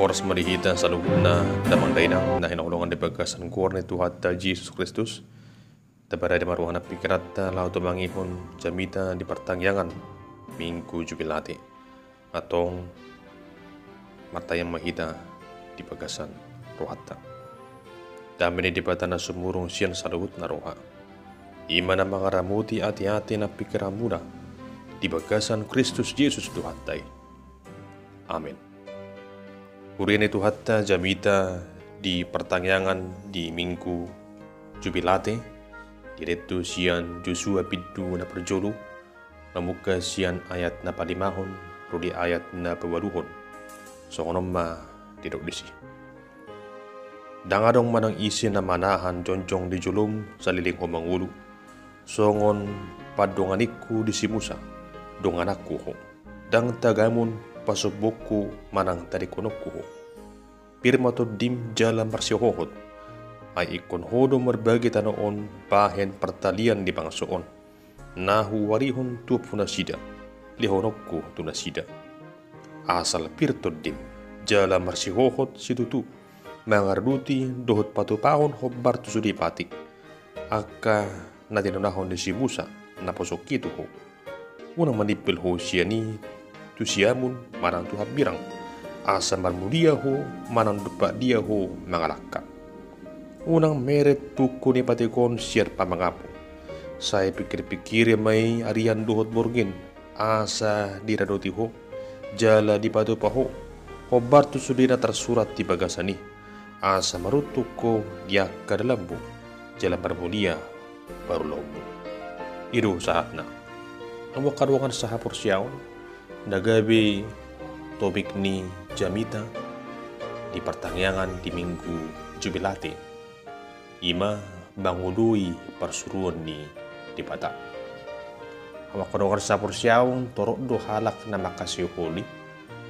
Oras marihita sa lubog na damang dainang na hinakulungan di pagkasan kuwar ni Tuhan ta Jesus Kristus. Tabara di maruhan na pikirat ta lao tumangipon jamita di pertangyangan minggu jubilati. Atong matayang mahita di pagkasan rohata. Dami ni di pata na sumurong siyan sa lubot na roha. Ima na makaramuti ati-ati na pikiran muna di pagkasan Kristus Jesus Tuhan tay. Amin. Urian itu hatta jamita di pertangyangan di minggu jubilate diretu sian Joshua piddu na perjolu namuka sian ayat na palimahon rudi ayat na pewaluhon songonom ma tidok disi dangadong manang isin na manahan jonjong di julum sa liling humangulu songon padonganiku di simusa donganakku ho dang tagamun pasubukku manang tadi konokku pirma to dim jalan marsihohot ay ikon hodo merbagi tanoon bahen pertalian di bangsoon nahu warihon tu punasida lihonokku tunasida asal pirto dim jalan marsihohot situtu mangarduti dohot patupahon hobbar tu sudipati aka natinonahon di si Musa naposok itu ho unang manipil ho siani tu siamun manang tu habirang asa marmudia ho manang dupa dia ho mangalaka unang meret tuku ni patikon siar pamangapo saya pikir-pikir may arian duhot borgin asa diradoti ho jala di patu paho hobar tu sudina tersurat di bagasani asa marutuk ko dia kadalambu jala marmulia baru lombo iru saatna amok karuangan sahapur siaon nagabi topik ni jamita di pertangyangan di minggu jubilate ima bangudui persuruan ni di pata awak kodongar sapur siaung torok do halak na makasih holi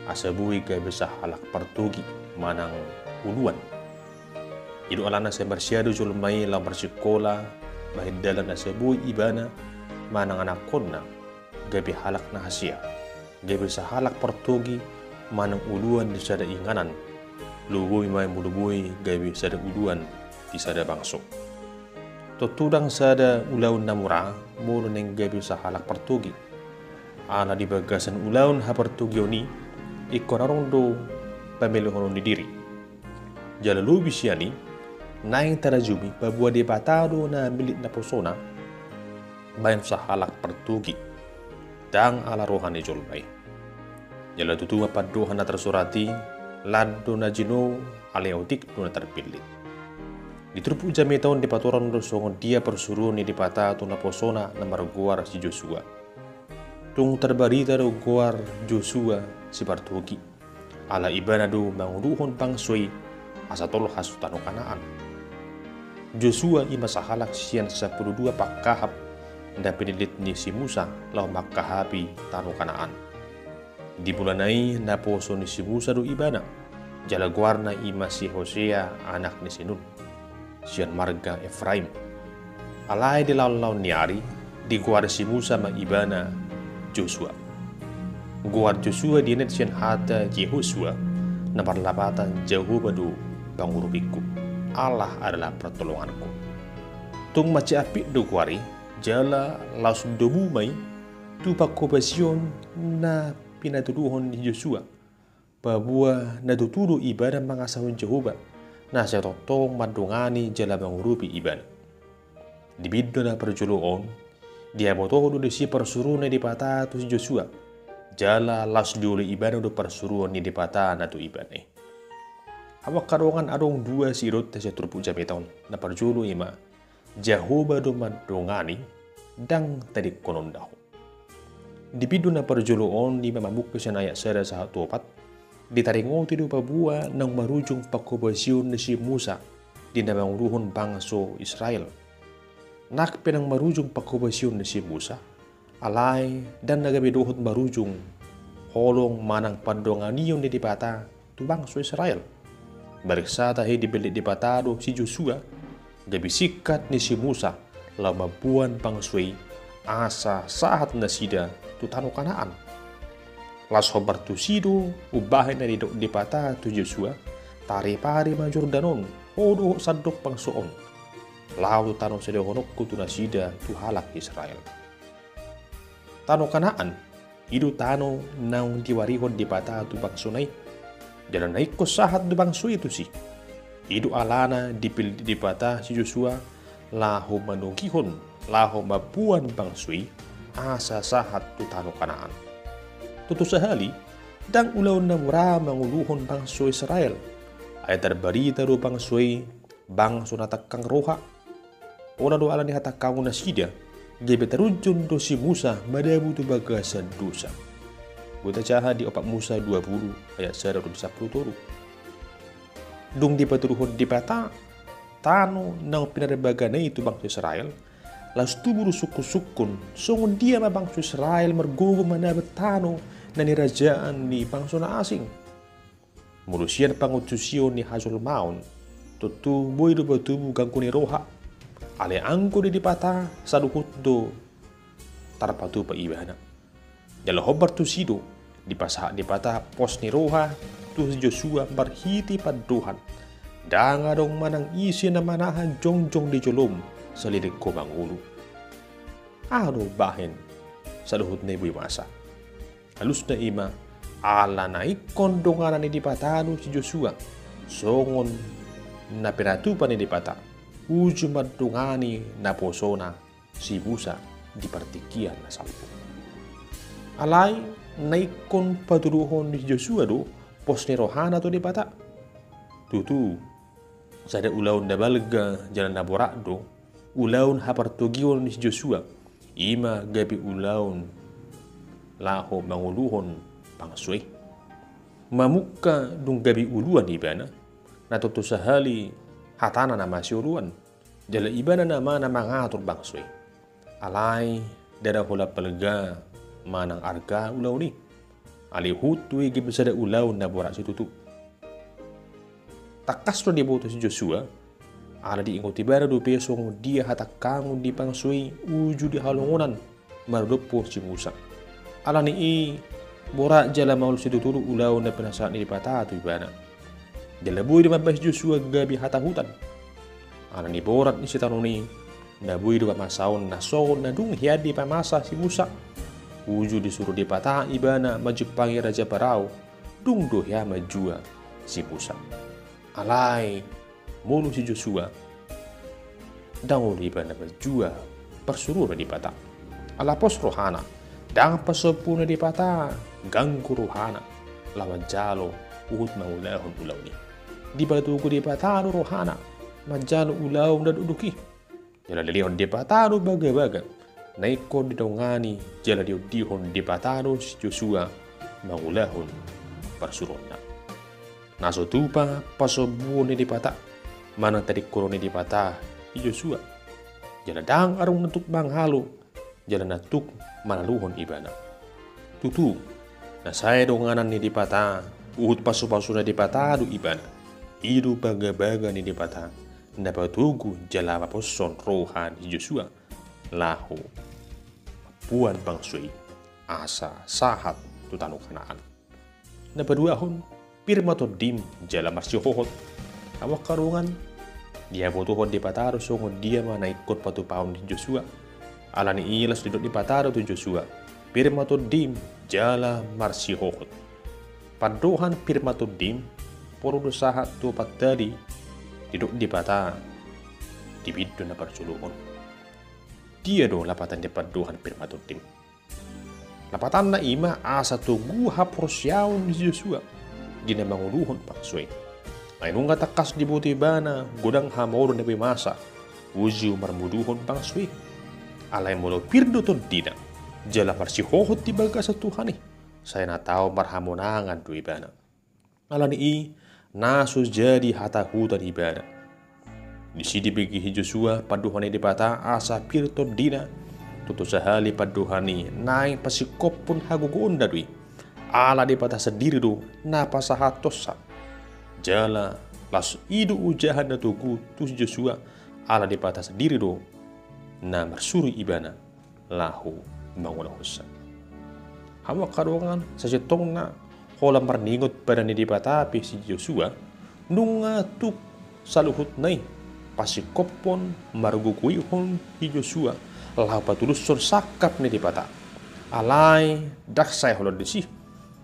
asabui gay besah halak partugi manang uluan idu alana sa marsyado julmay lang bersikola bahidalan asabui ibana manang anak konna gabi halak na hasia gabi sa halak partugi manang uluan di sada inganan lugoy may mulugoy gabi sada uluan di sada bangso tutudang sada ulaun na mura muro neng gabi sa halak partugi ana di bagasan ulaun ha partugi oni ikonarong do pamiluhonon di diri jala lubi siyani naing tarajumi pabuwa di patado na milit na persona bayan sa halak partugi dang ala rohani jolbay jala tutuma paduhan na tersurati lado na jino aleotik na terpilih ditrupu jami tahun di paturan do songon dia persuruh ni di pata tu na posona na marguar si Joshua tung terbarita do guar Joshua si partugi ala ibana do manguduhon pangsui asatol hasutano kanaan Joshua ima sahalak sian 12 pakahap na pinilit ni si Musa lau makahapi tanu kanaan. Di bulan ay naposo ni si Musa do ibana, jalaguar na ima si Hosea anak ni si Nun, siyan marga Efraim. Alay di law-law niyari, di guar si Musa ma ibana Joshua. Guar Joshua dinet siyan hata Yehosua na parlapatan Jehovah do pangurupiku. Allah adalah pertolonganku. Tung maci api do guari, jala laus dobu mai tu pakobasion na pinatuduhon ni Joshua bahwa natutudo ibadah mangasahun Jehovah na sa totong madungani jala mangurupi ibadah di biddo na perjuluon dia botodo di si persuruan di pata tu si Joshua jala laus diuli ibadah do persuruan ni di pata na tu ibadah awak karongan adong dua sirot sa turpu jami taon na perjulu ima Jehovah do madongani dang tadi konon daho. Di bidu na perjuluon di mamamuk siya ayat sada sa hatuopat, ditaringo tido pabua ng marujong pakobasyon na si Musa di namanguruhon bangso Israel. Nakpe ng marujong pakobasyon na si Musa, alay dan nagabiduhot marujong holong manang pandonganiyon ni dipata tu bangso Israel. Bariksata he dibelit dipatado si Joshua, gabisikat ni si Musa lamabuan pangsui asa saat na sida tutano kanaan Las hobar tu sido ubahin na di pata tu Joshua tari pari major danon hodo sadok pang soon lau tu tanong sedehonok tu nasida tu halak Israel. Tano Kanaan idu tano naung diwarihon di pata tu bangsunay jalan naik ko sahat du bangso itu si idu alana di pata si Joshua laho manugihon laho mabuan bangsui asa sahat tu tano Kanaan. Tutu sahali dang ulaw na mura manguluhon bangso Israel ay terbarita do bangsoi bangso natakang roha ona do ala ni hatakang na sida gebe terujun do si Musa madabu tu bagasan dosa. Buta caha di opak Musa 20 ayat 110 toru. Dung di paturuhon di pata tano nang pinarabagana itu bangsa Israel las tuburu suku-sukun songon dia ma bangsa Israel mergogo manabat tano na nirajaan ni bangsa na asing. Mulusian pangutusyon ni Hazul Maun tutu boy do batubu gangku ni roha ale angko di pata saduhut do tarpatu pa ibana. Jalo hobar tu sido di pata pos ni roha tu Joshua berhiti paduhan danga dong manang isi na manahan jongjong di jolom salidik ko ulu. Ado bahin saduhut na ibu masa. Halus na ima ala na ikon donganan ni di patano si Joshua songon na pinatupan ni di pata uju madungani na posona si Musa di partikian na sampu. Alay naikon paturuhon ni Joshua do pos ni rohana to di pata. Tutu sada ulaun na balga jalan na borak do ulaun hapartugion ni Joshua ima gabi ulaun laho manguluhon pangsuy. Mamuka dung gabi uluan ibana na tutu sahali hatana na masyuruan jala ibana nama na mangatur bangsoy alay dada hula pelega manang arga ulaw ni alihut tuwi gibisada ulaw na borak si tutu. Takas lo diboto si Joshua ala diingot ibara do pesong dia hatakangon di pangsoy uju di halungunan marudupo si Musa ala ni borak jala maul si tutu ulaw na penasaan ni patatu ibana. Jalabuy di mabas Joshua gabi hatahutan. Ana ni borat ni si tanoni nabuy di pamasaon na soon na dung hiadi pamasa si Musa. Uju disuruh di patah ibana maju pangi Raja Parao dung dohya majua si Musa. Alay mulu si Joshua dango di ibana majua persuruh di patah. Alapos rohana dang pasopuna di patah ganggu rohana lawan jalo uhut maulahon ulau ni. Di batu ku di patano rohana majalo ulaw dan uduki jala dilion di patano baga-baga naikon di dongani jala dihon di patano si Joshua mangulahon persurona naso tupa pasobune di pata mana tadi korone di pata i Joshua jala dang arung nentuk manghalo jala natuk manaluhon ibana tutu na saya donganan ni di pata uhut paso-paso na di pata du ibana idu baga-baga ni di pata napatugu jala paposon rohan Joshua lahu puan bangsui asa sahat tu tanu Kanaan. Napaduahon pirma to dim jala marsihohot awak karungan dia botohon di pataro songon dia mana ikut patu paun di Joshua alani ilas didot di pataro tu Joshua pirma to dim jala marsihohot padohan pirma to dim poro sahat tu patari diduk di pata di bidun na parculukon dia do lapatan di padohan pirma to dim lapatan na ima asa tu guha prosyaun di Joshua di na manguluhon paksoy ay nung takas di buti bana godang hamoro na masa uju marmuduhon paksoy alay molo pirdo to dina jala parsihohot di baga sa Tuhan saya na tao marhamonangan do ibana alani nasus jadi hatahutan ibana di sidi bagi Joshua paduhani di pata asa pirto dina tutu sahali paduhani naing pasikop pun hagugon dadui ala di pata sendiri do na pasahatosa jala las idu ujahan na tugu tu Joshua ala di pata sendiri do na marsuru ibana lahu manguna husa Hawa karungan sa sitong na holam marningot pada ni di patapi si Joshua nunga tuk saluhut nai pasikopon marguguihon hi Joshua lau patuluson sakap ni di pata alai daksay holod disi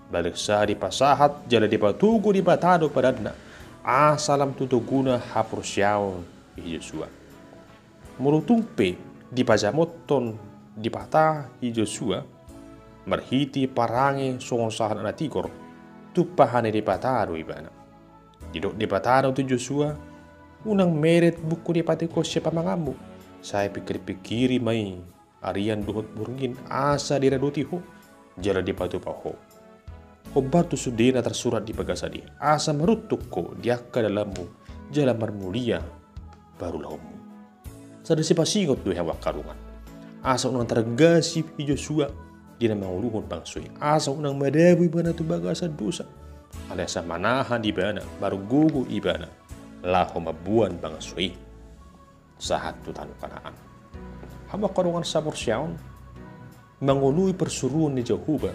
balik sa di pasahat jala di patugo di patado padadna asalam tutuguna hapursyao hi Joshua murutungpe di pajamoton di pata hi Joshua marhiti parange songosahan anak tigor tupahane di patado ibana didok di patado tu Joshua unang meret buku di patiko siapa mangamu saya pikir-pikiri mai arian duhut burungin asa diraduti ho jala di patu paho hobar tu sudena tersurat di pagasadi asa merutuk ko diaka dalammu jala marmulia barulah homu sadasi pasingot tu hewa karungan asa unang tergasi hi Joshua dina manguluhon bangsui asa unang madawi bana tu bagasa dosa aliasa manahan ibana baru gugu ibana laho mabuan bangsui sahat tu tanu kanaan hama karungan sabor syaun mangului persuruan ni Jehovah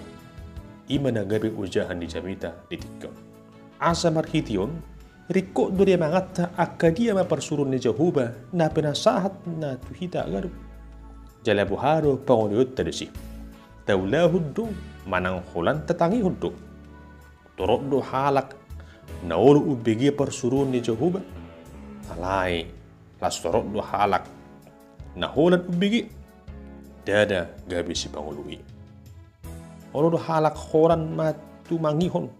imana gabi ujahan di jamita di tikam asa marhition riko dia mangata akadia ma persuruan ni Jehovah na penasahat na tuhita garu jala buharo pangoliut tadisi taulah hudu manang holan tetangi hudu torok do halak naulu ubegi persuruan ni Jehovah alai las torok do halak na holan ubegi dada gabi si pangului olo do halak holan matu mangihon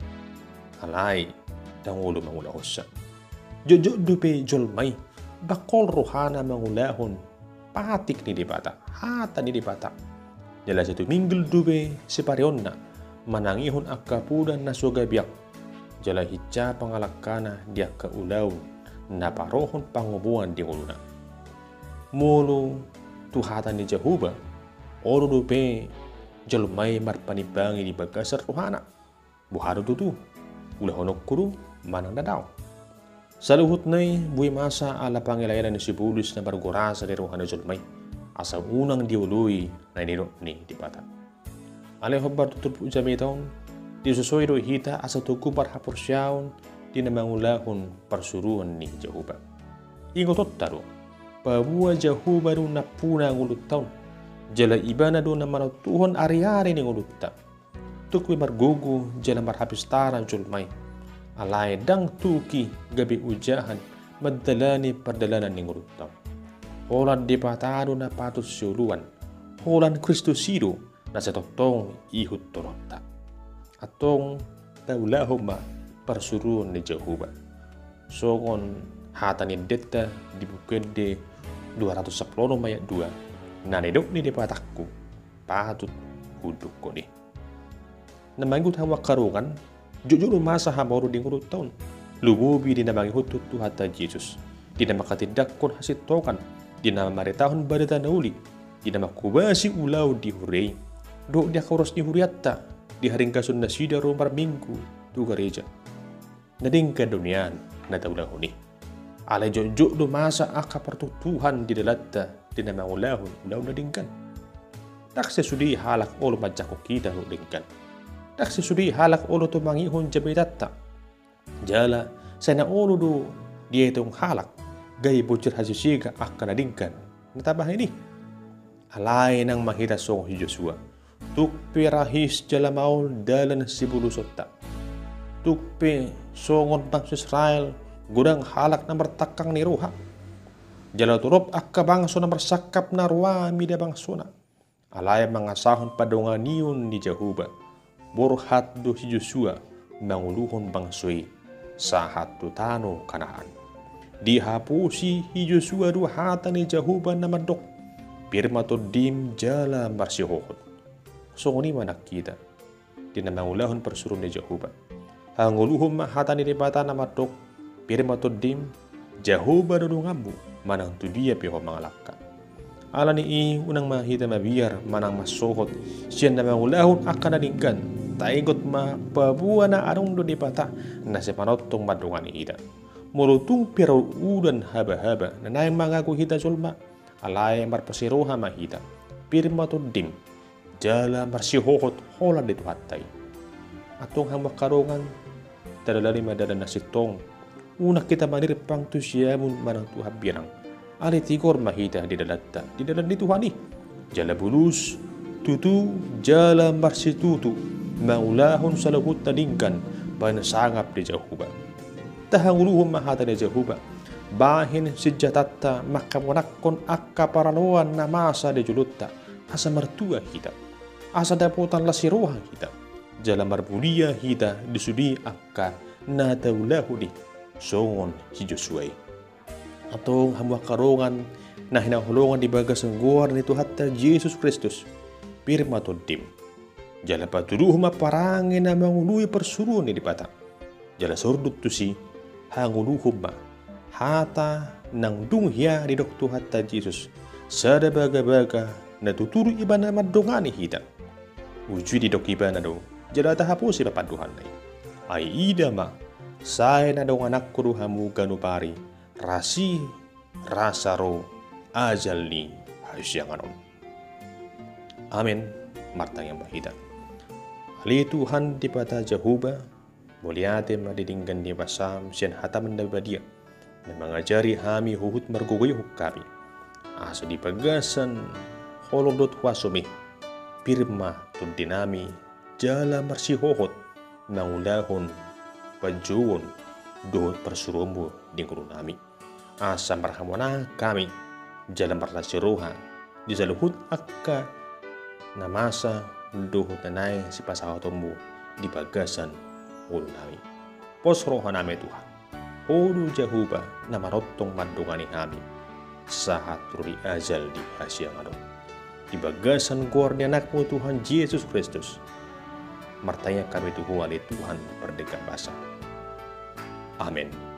alai dangulu mangula hossa jojo dupe jolmai bakol rohana mangulahon patik ni dibata hata ni dibata jala satu minggul dube separionna manangihon akapudan na sogabiak jala hicca pangalakana dia ke ulaun na parohon pangubuan di uluna mulu tuhatan di Jehovah oro dube jalmai marpanibangi di bagasar rohana buharo tutu ulah honok kuru manang dadao saluhut nai bui masa ala pangelayanan si Bulus na bargorasa di rohana jalmai asa unang diului na nino ni di pata ale hobar tutup jamitong disusoy do hita asa tukupar hapursyaon di namangulahon persuruan ni Jehovah ingotot taro pabuwa Jehovah do napuna ngulut taon jala ibana do na manatuhon ari-ari ni ngulut ta tukwi margugu jala marhapistaran julmay alay dang tuki gabi ujahan madalani perdalanan ni ngulut taon holan di patado na patut siuluan holan Kristosido na sa totong ihut torota atong taulahoma persuruan ni Jehovah songon hatanin deta di bukede 210 mayat 2 na nedok ni di patakku patut huduk ko ni namanggut hawa karungan jujur masa hamoro di ngurut taon lububi di namangi hutut tuhata Jesus di nama katidakon hasit tokan di nama maritahon badata nauli di nama kubasi ulau di hurei do dia kauros ni huriatta di haringkasun na sida romar minggu tu gereja nadingkan dunian na taulahoni ala jojo do masa aka pertutuhan di dalatta di nama ulahun ulau nadingkan tak sesudi halak olo majako kita nadingkan tak sesudi halak olo to mangihon jabitatta jala sana olo do dia itong halak gay bocor hasisiga akan nadingkan natabah ini alay nang mahita song hi Joshua tukpe rahis jala maul dalan sibulusota tukpe songon bangsa Israel gudang halak na bertakang ni ruha jala turop akka bangso na bersakap na ruami da bangsona alay mangasahon padonganion ni Jehovah borhat do si Joshua manguluhon bangsoi sahat tutano kanaan dihapusi hi Joshua duhata ni Jehovah na madok pirma to dim jala marsihohon so ni manak kita di namangulahon persuruan ni Jehovah hanguluhum mahata ni ribata na madok pirma to dim Jehovah do ngabu manang tu dia piho mangalaka ala ni unang mahita mabiar manang masohot siyan namangulahon akan nadinggan taigot ma pabuwa na arong do dipata na sepanotong madungan ni ida mulutung pero udan haba-haba na naing mangaku hita sulma alay marpasiroha mahita pirma to dim jala marsihohot hola di tuhatai. Atong hamba karongan tadalali madada nasitong una kita manir pang tu siamun manang Tuhan birang. Ali tigor mahita di dalatta di dalam di Tuhani. Jala bulus tutu jala marsitutu maulahon salahut tadingkan bana sangap di Jehuba. Tahanguluhum mahata di Jehuba. Bahin sejatatta makamonakon akka paranoan na masa di julutta asa mertua kita. Asa daputan lasiroha kita. Jala marbulia kita disudi akka na taulahudi songon si Josuai. Atong hamba karongan na hinahulungan di bagas ng guwar ni Tuhatta Jesus Kristus. Pirma todim. Jala patuduh maparangin na mangului persuruan ni dipata. Jala sordut tu si hanguluhum ma. Hata nang dunghiya ni Dok Tuhatta Jesus. Sada baga-baga na tuturo iba na madungani hita. Uji di dok iba na do. Jala tahapo si papaduhan na. Ay ida ma. Saya na dong anak ko hamu ganupari. Rasi rasaro ajalni hasyanganon. Amin. Martang yang bahida. Ali Tuhan di pada Jehuba. Muliate madidinggan di basam sian hataman dabadia. Dan mengajari hami huhut marguguyuh kami. Asa di pagasan holodot wasumi. Pirma tundinami jala marsihohot. Mangulahon pajuon dohot persurumbu di guru nami. Asa marhamona kami jalan marlasiroha di zaluhut akka namasa dohot nanay si pasawatombu di bagasan ulu nami. Posroha nami Tuhan. Ulu Jehuba na marotong mandungani kami. Sahat ruri azal di hasyanganon. Di bagasan guar ni anakmu Tuhan Yesus Kristus. Martanya kami tuhu ali Tuhan berdekat basa. Amin.